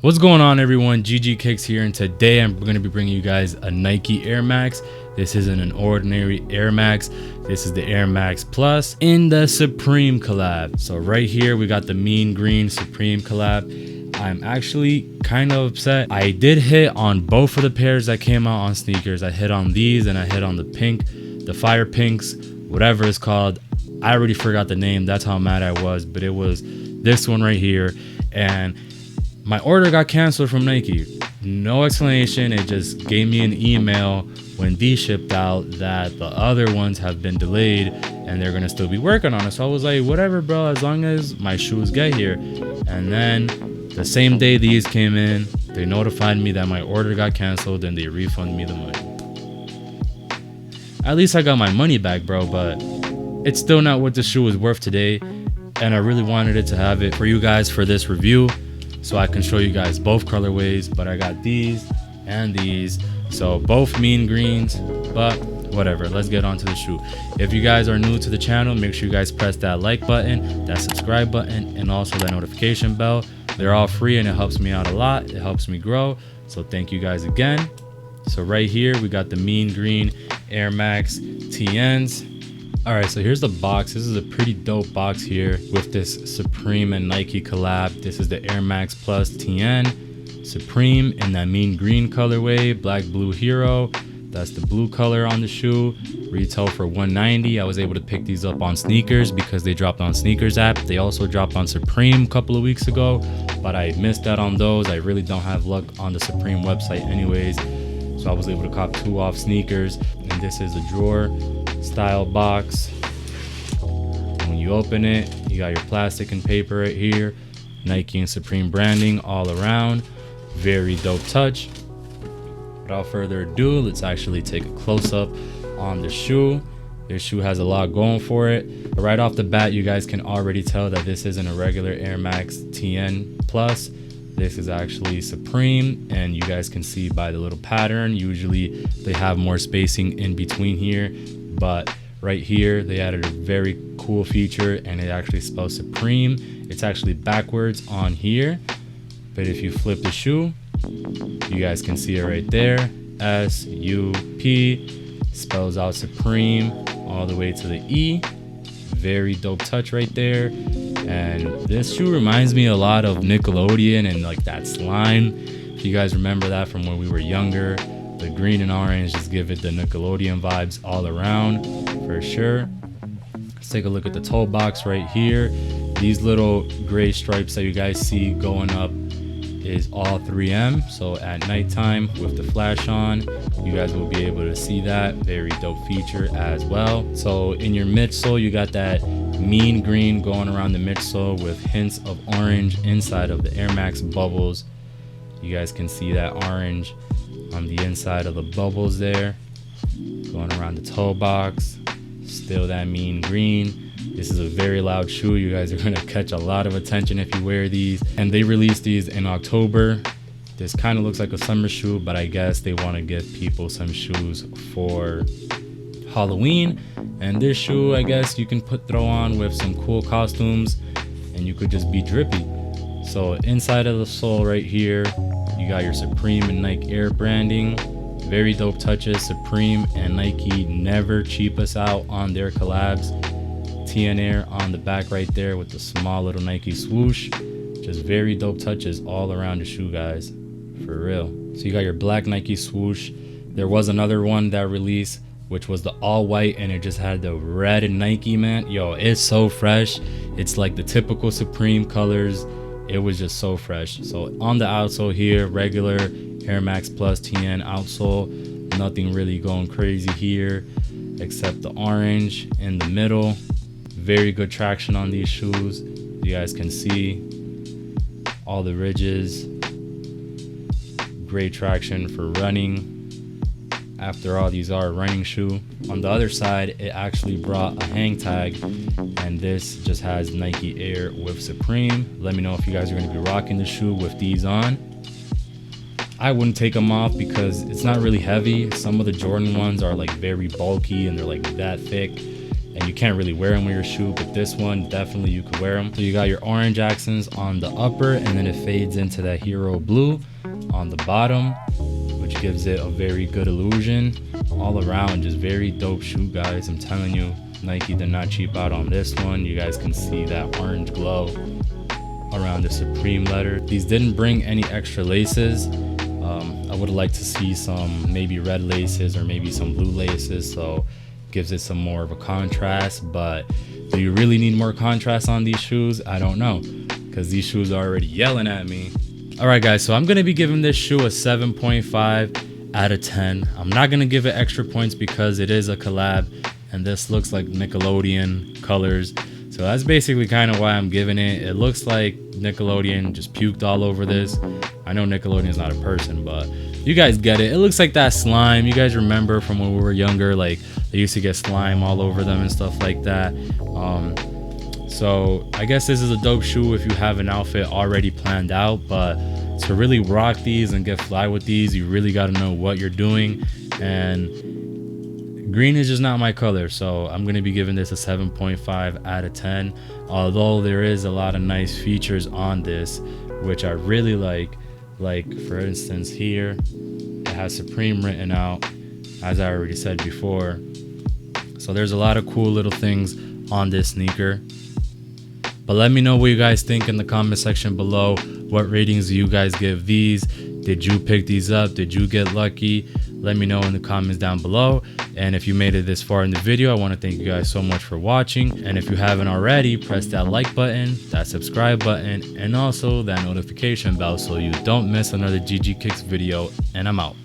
What's going on, everyone? ggkickzz here, and today I'm going to be bringing you guys a Nike Airmax. This isn't an ordinary Airmax. This is the Airmax Plus in the Supreme collab. So right here we got the mean green Supreme collab. I'm actually kind of upset. I did hit on both of the pairs that came out on sneakers. I hit on these and I hit on the pink, the fire pinks, whatever it's called. I already forgot the name. That's how mad I was, but it was this one right here. And my order got canceled from Nike. No explanation. It just gave me an email when these shipped out that the other ones have been delayed and they're gonna still be working on it. So I was like, whatever, bro, as long as my shoes get here. And then the same day these came in, they notified me that my order got canceled and they refunded me the money. At least I got my money back, bro, but it's still not what the shoe is worth today. And I really wanted it to have it for you guys for this review, so I can show you guys both colorways. But I got these and these, so both mean greens, but whatever, let's get on to the shoe. If you guys are new to the channel, make sure you guys press that like button, that subscribe button, and also that notification bell. They're all free and it helps me out a lot. It helps me grow, so thank you guys again. So right here we got the mean green Airmax TNs. All right, so here's the box. This is a pretty dope box here with this Supreme and Nike collab. This is the Airmax Plus TN Supreme in that mean green colorway, black blue hero. That's the blue color on the shoe. Retail for $190. I was able to pick these up on Sneakers because they dropped on Sneakers app. They also dropped on Supreme a couple of weeks ago, but I missed out on those. I really don't have luck on the Supreme website anyways, so I was able to cop two off Sneakers. And this is a drawer style box. When you open it, you got your plastic and paper right here, Nike and Supreme branding all around. Very dope touch. Without further ado, let's actually take a close-up on the shoe. This shoe has a lot going for it, but right off the bat you guys can already tell that this isn't a regular Airmax TN Plus. This is actually Supreme, and you guys can see by the little pattern, usually they have more spacing in between here, but right here they added a very cool feature, and it actually spells Supreme. It's actually backwards on here, but if you flip the shoe, you guys can see it right there. S-U-P spells out Supreme all the way to the E. Very dope touch right there. And this shoe reminds me a lot of Nickelodeon and like that slime. If you guys remember that from when we were younger, the green and orange just give it the Nickelodeon vibes all around for sure. Let's take a look at the toe box right here. These little gray stripes that you guys see going up is all 3M, so at nighttime with the flash on, you guys will be able to see that. Very dope feature as well. So in your midsole, you got that mean green going around the midsole with hints of orange inside of the Airmax bubbles. You guys can see that orange on the inside of the bubbles there. Going around the toe box, still that mean green. This is a very loud shoe. You guys are gonna catch a lot of attention if you wear these. And they released these in October. This kind of looks like a summer shoe, but I guess they want to give people some shoes for Halloween. And this shoe, I guess you can throw on with some cool costumes and you could just be drippy. So inside of the sole right here, you got your Supreme and Nike Air branding. Very dope touches. Supreme and Nike never cheap us out on their collabs. TN Air on the back right there with the small little Nike swoosh. Just very dope touches all around the shoe, guys, for real. So you got your black Nike swoosh. There was another one that released, which was the all white, and it just had the red Nike, man. Yo, it's so fresh. It's like the typical Supreme colors. It was just so fresh. So on the outsole here, regular Airmax Plus TN outsole. Nothing really going crazy here except the orange in the middle. Very good traction on these shoes. You guys can see all the ridges. Great traction for running. After all, these are a running shoe. On the other side, it actually brought a hang tag, and this just has Nike Air with Supreme. Let me know if you guys are going to be rocking the shoe with these on. I wouldn't take them off because it's not really heavy. Some of the Jordan ones are like very bulky and they're like that thick. and you can't really wear them with your shoe, but this one definitely you could wear them. So you got your orange accents on the upper, and then it fades into that hero blue on the bottom, which gives it a very good illusion. All around, just very dope shoe, guys. I'm telling you, Nike did not cheap out on this one. You guys can see that orange glow around the Supreme letter. These didn't bring any extra laces. I would like to see some maybe red laces or maybe some blue laces, so gives it some more of a contrast. But do you really need more contrast on these shoes? I don't know, because these shoes are already yelling at me. All right, guys, so I'm gonna be giving this shoe a 7.5 out of 10. I'm not gonna give it extra points because it is a collab, and this looks like Nickelodeon colors. So that's basically kind of why I'm giving it. It looks like Nickelodeon just puked all over this. I know Nickelodeon is not a person, but you guys get it. It looks like that slime. You guys remember from when we were younger, like they used to get slime all over them and stuff like that. So I guess this is a dope shoe if you have an outfit already planned out, but to really rock these and get fly with these, you really got to know what you're doing. And green is just not my color, so I'm going to be giving this a 7.5 out of 10. Although there is a lot of nice features on this, which I really like for instance here, it has Supreme written out, as I already said before. So there's a lot of cool little things on this sneaker. But let me know what you guys think in the comment section below. What ratings do you guys give these? Did you pick these up? Did you get lucky? Let me know in the comments down below. And if you made it this far in the video, I want to thank you guys so much for watching. And if you haven't already, press that like button, that subscribe button, and also that notification bell so you don't miss another ggkickzz video. And I'm out.